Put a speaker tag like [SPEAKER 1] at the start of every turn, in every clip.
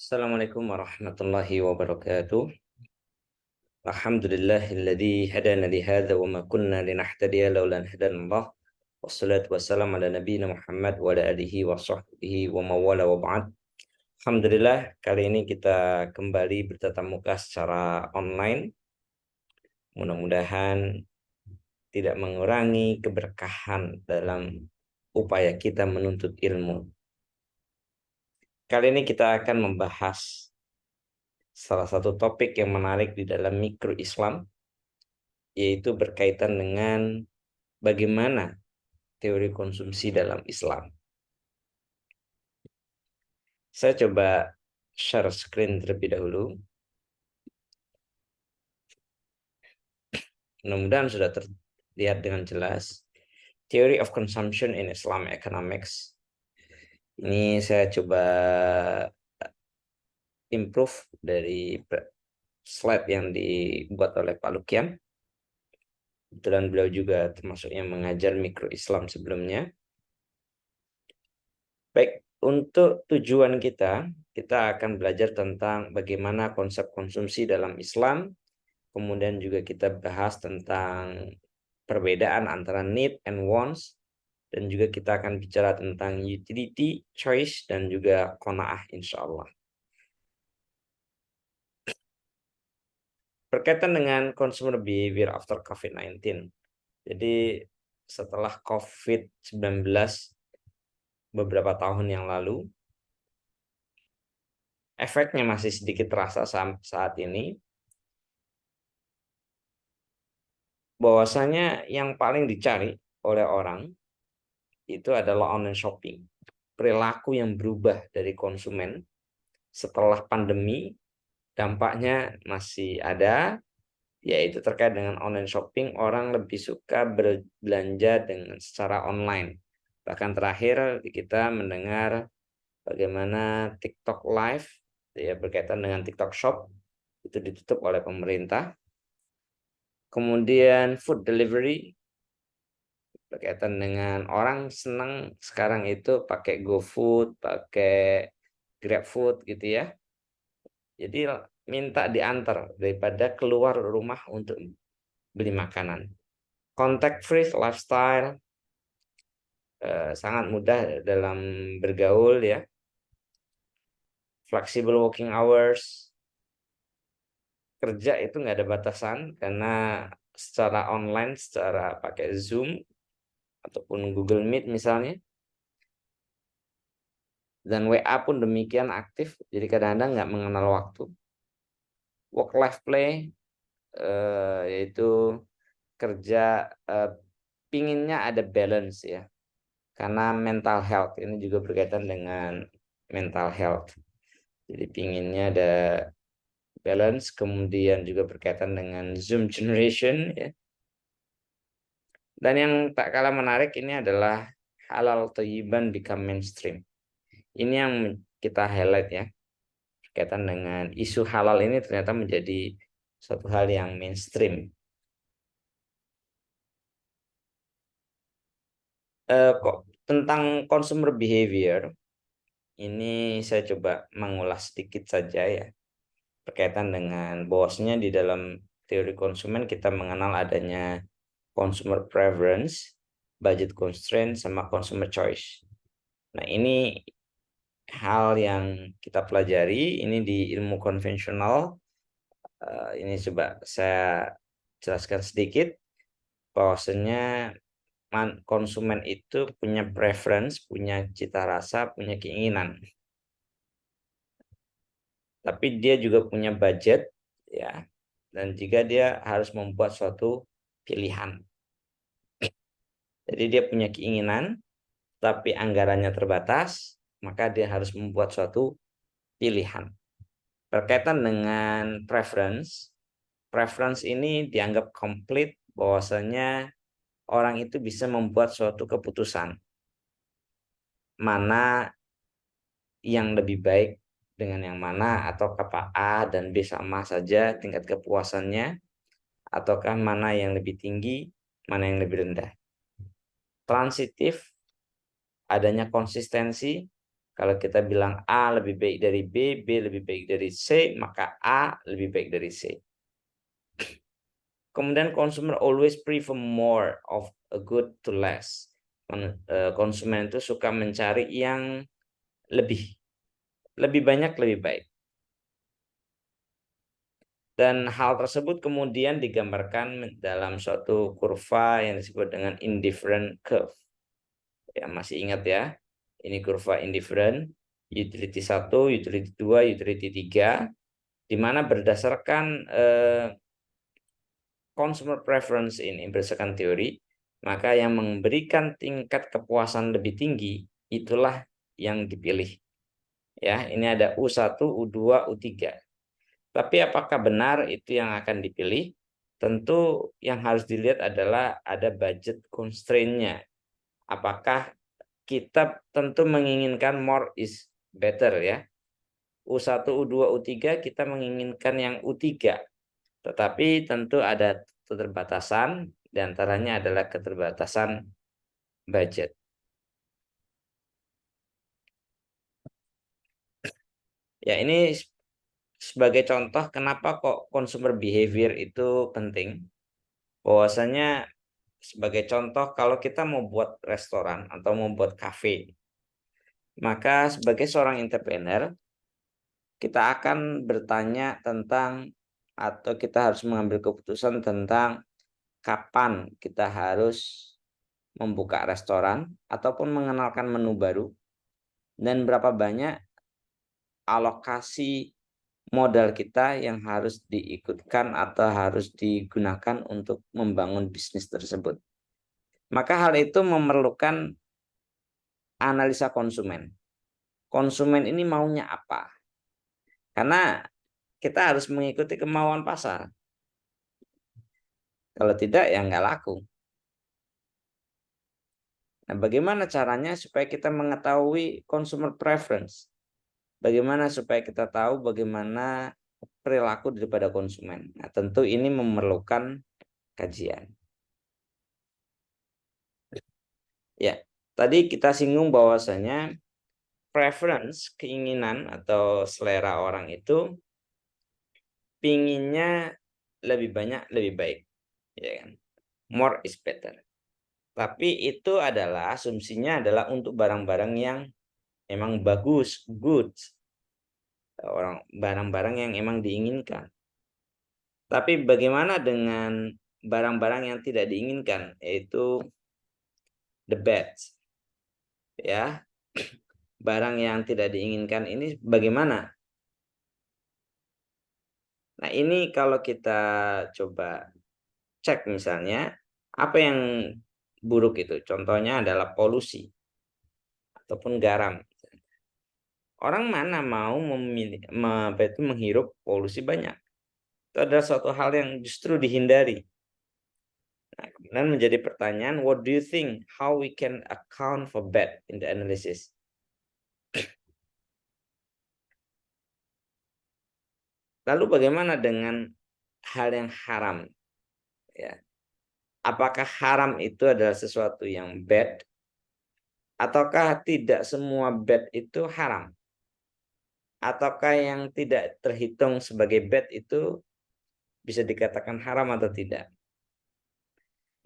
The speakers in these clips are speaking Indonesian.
[SPEAKER 1] Assalamualaikum warahmatullahi wabarakatuh. Alhamdulillahilladzi hadana li hadza wa ma kunna linahtadiya laula an hadanallah. Wassalatu wassalamu ala nabiyyina Muhammad wa ala alihi wa sahbihi wa mawala wa ba'd. Alhamdulillah, kali ini kita kembali bertatap muka secara online. Mudah-mudahan tidak mengurangi keberkahan dalam upaya kita menuntut ilmu. Kali ini kita akan membahas salah satu topik yang menarik di dalam mikro Islam, yaitu berkaitan dengan bagaimana teori konsumsi dalam Islam. Saya coba share screen terlebih dahulu. Mudah-mudahan sudah terlihat dengan jelas. Theory of Consumption in Islamic Economics. Ini saya coba improve dari slide yang dibuat oleh Pak Lukian. Kebetulan beliau juga termasuk yang mengajar mikro Islam sebelumnya. Baik, untuk tujuan kita akan belajar tentang bagaimana konsep konsumsi dalam Islam. Kemudian juga kita bahas tentang perbedaan antara need and wants. Dan juga kita akan bicara tentang utility, choice, dan juga qanaah insya Allah. Berkaitan dengan consumer behavior after COVID-19. Jadi setelah COVID-19 beberapa tahun yang lalu, efeknya masih sedikit terasa saat ini. Bahwasanya yang paling dicari oleh orang itu adalah online shopping. Perilaku yang berubah dari konsumen setelah pandemi, dampaknya masih ada, yaitu terkait dengan online shopping. Orang lebih suka berbelanja dengan secara online. Bahkan terakhir kita mendengar bagaimana TikTok Live, ya, berkaitan dengan TikTok Shop, itu ditutup oleh pemerintah. Kemudian food delivery, berkaitan dengan orang senang sekarang itu pakai GoFood, pakai GrabFood gitu ya. Jadi minta diantar daripada keluar rumah untuk beli makanan. Contact free lifestyle, sangat mudah dalam bergaul ya. Flexible working hours, kerja itu nggak ada batasan karena secara online, secara pakai Zoom ataupun Google Meet misalnya. Dan WA pun demikian aktif, jadi kadang-kadang nggak mengenal waktu. Work life play, yaitu kerja, pinginnya ada balance ya, karena mental health ini juga berkaitan dengan mental health. Jadi pinginnya ada balance, kemudian juga berkaitan dengan Zoom generation ya. Dan yang tak kalah menarik ini adalah halal thayyiban become mainstream. Ini yang kita highlight ya. Berkaitan dengan isu halal ini ternyata menjadi suatu hal yang mainstream. Kok tentang consumer behavior ini saya coba mengulas sedikit saja ya. Berkaitan dengan bahwasanya di dalam teori konsumen kita mengenal adanya consumer preference, budget constraint, sama consumer choice. Nah, ini hal yang kita pelajari ini di ilmu konvensional. Ini coba saya jelaskan sedikit bahwasanya konsumen itu punya preference, punya cita rasa, punya keinginan. Tapi dia juga punya budget ya. Dan jika dia harus membuat suatu pilihan. Jadi dia punya keinginan tapi anggarannya terbatas, maka dia harus membuat suatu pilihan. Berkaitan dengan preference, preference ini dianggap komplit bahwasanya orang itu bisa membuat suatu keputusan mana yang lebih baik dengan yang mana, atau apa A dan B sama saja tingkat kepuasannya, ataukah mana yang lebih tinggi, mana yang lebih rendah. Transitif, adanya konsistensi, Kalau kita bilang A lebih baik dari B, B lebih baik dari C, maka A lebih baik dari C. Kemudian consumer always prefer more of a good to less. Konsumen itu suka mencari yang lebih banyak lebih baik. Dan hal tersebut kemudian digambarkan dalam suatu kurva yang disebut dengan indifferent curve. Ya, masih ingat ya? Ini kurva indifferent, utility 1, utility 2, utility 3, di mana berdasarkan consumer preference ini, berdasarkan teori, maka yang memberikan tingkat kepuasan lebih tinggi itulah yang dipilih. Ya, ini ada U1, U2, U3. Tapi apakah benar itu yang akan dipilih? Tentu yang harus dilihat adalah ada budget constraint-nya. Apakah kita tentu menginginkan more is better ya. U1, U2, U3 kita menginginkan yang U3. Tetapi tentu ada keterbatasan, diantaranya adalah keterbatasan budget. Ya, ini sebagai contoh kenapa kok consumer behavior itu penting. Bahwasanya sebagai contoh kalau kita mau buat restoran atau mau buat kafe, maka sebagai seorang entrepreneur kita akan bertanya tentang atau kita harus mengambil keputusan tentang kapan kita harus membuka restoran ataupun mengenalkan menu baru dan berapa banyak alokasi modal kita yang harus diikutkan atau harus digunakan untuk membangun bisnis tersebut. Maka hal itu memerlukan analisa konsumen. Konsumen ini maunya apa? Karena kita harus mengikuti kemauan pasar. Kalau tidak ya nggak laku. Nah, bagaimana caranya supaya kita mengetahui consumer preference? Bagaimana supaya kita tahu bagaimana perilaku daripada konsumen? Nah, tentu ini memerlukan kajian. Ya, tadi kita singgung bahwasanya preference, keinginan atau selera orang itu pinginnya lebih banyak, lebih baik. Ya kan? More is better. Tapi itu adalah asumsinya adalah untuk barang-barang yang emang bagus, good. Barang-barang yang emang diinginkan. Tapi bagaimana dengan barang-barang yang tidak diinginkan, yaitu the bad, ya. Barang yang tidak diinginkan ini bagaimana? Nah, ini kalau kita coba cek misalnya, apa yang buruk itu? Contohnya adalah polusi ataupun garam. Orang mana mau memilih, menghirup polusi banyak? Itu adalah suatu hal yang justru dihindari. Nah, kemudian menjadi pertanyaan, what do you think? How we can account for bad in the analysis? Lalu bagaimana dengan hal yang haram? Ya, apakah haram itu adalah sesuatu yang bad? Ataukah tidak semua bad itu haram? Ataukah yang tidak terhitung sebagai bad itu bisa dikatakan haram atau tidak?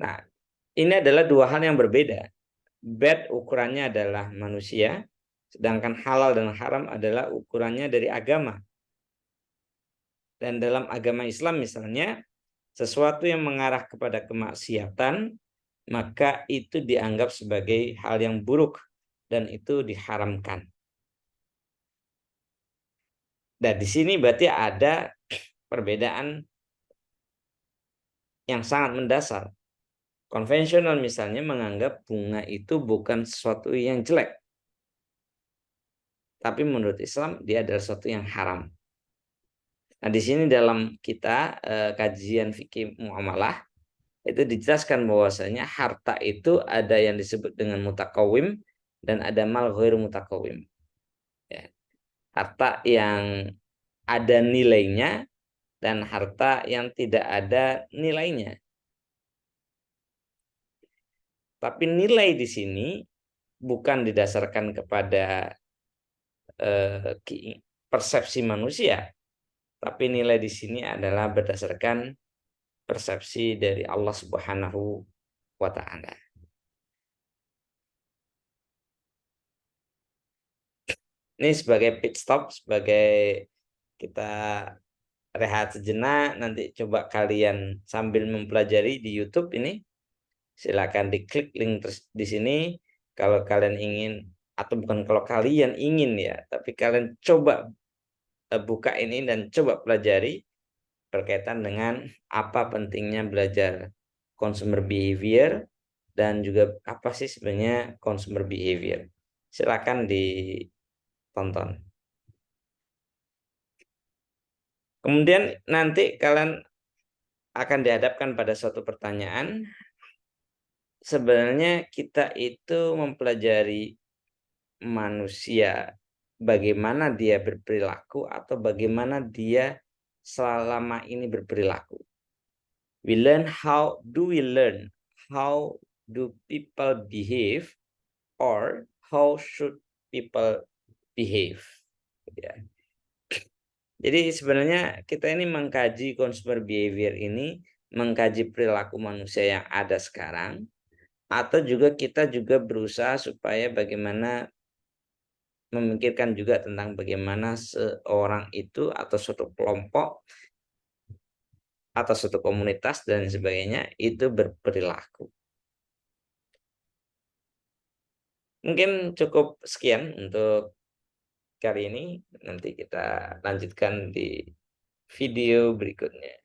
[SPEAKER 1] Nah, ini adalah dua hal yang berbeda. Bad ukurannya adalah manusia, sedangkan halal dan haram adalah ukurannya dari agama. Dan dalam agama Islam misalnya, sesuatu yang mengarah kepada kemaksiatan, maka itu dianggap sebagai hal yang buruk dan itu diharamkan. Dan di sini berarti ada perbedaan yang sangat mendasar. Konvensional misalnya menganggap bunga itu bukan sesuatu yang jelek. Tapi menurut Islam dia adalah sesuatu yang haram. Nah, di sini dalam kita kajian fikih muamalah itu dijelaskan bahwasanya harta itu ada yang disebut dengan mutakawim dan ada mal ghair mutakawim. Ya. Harta yang ada nilainya dan harta yang tidak ada nilainya. Tapi nilai di sini bukan didasarkan kepada persepsi manusia, tapi nilai di sini adalah berdasarkan persepsi dari Allah Subhanahu wa Ta'ala. Ini sebagai pit stop, sebagai kita rehat sejenak, nanti coba kalian sambil mempelajari di YouTube ini, silakan diklik link di sini kalau kalian ingin, atau bukan kalau kalian ingin ya, tapi kalian coba buka ini dan coba pelajari berkaitan dengan apa pentingnya belajar consumer behavior dan juga apa sih sebenarnya consumer behavior. Silakan ditonton. Kemudian nanti kalian akan dihadapkan pada suatu pertanyaan. Sebenarnya kita itu mempelajari manusia, bagaimana dia berperilaku atau bagaimana dia selama ini berperilaku. We learn how do people behave, or how should people behave. Ya. Jadi sebenarnya kita ini mengkaji consumer behavior ini, mengkaji perilaku manusia yang ada sekarang, atau juga kita juga berusaha supaya bagaimana memikirkan juga tentang bagaimana seorang itu atau suatu kelompok atau suatu komunitas dan sebagainya itu berperilaku. Mungkin cukup sekian untuk kali ini. Nanti kita lanjutkan di video berikutnya.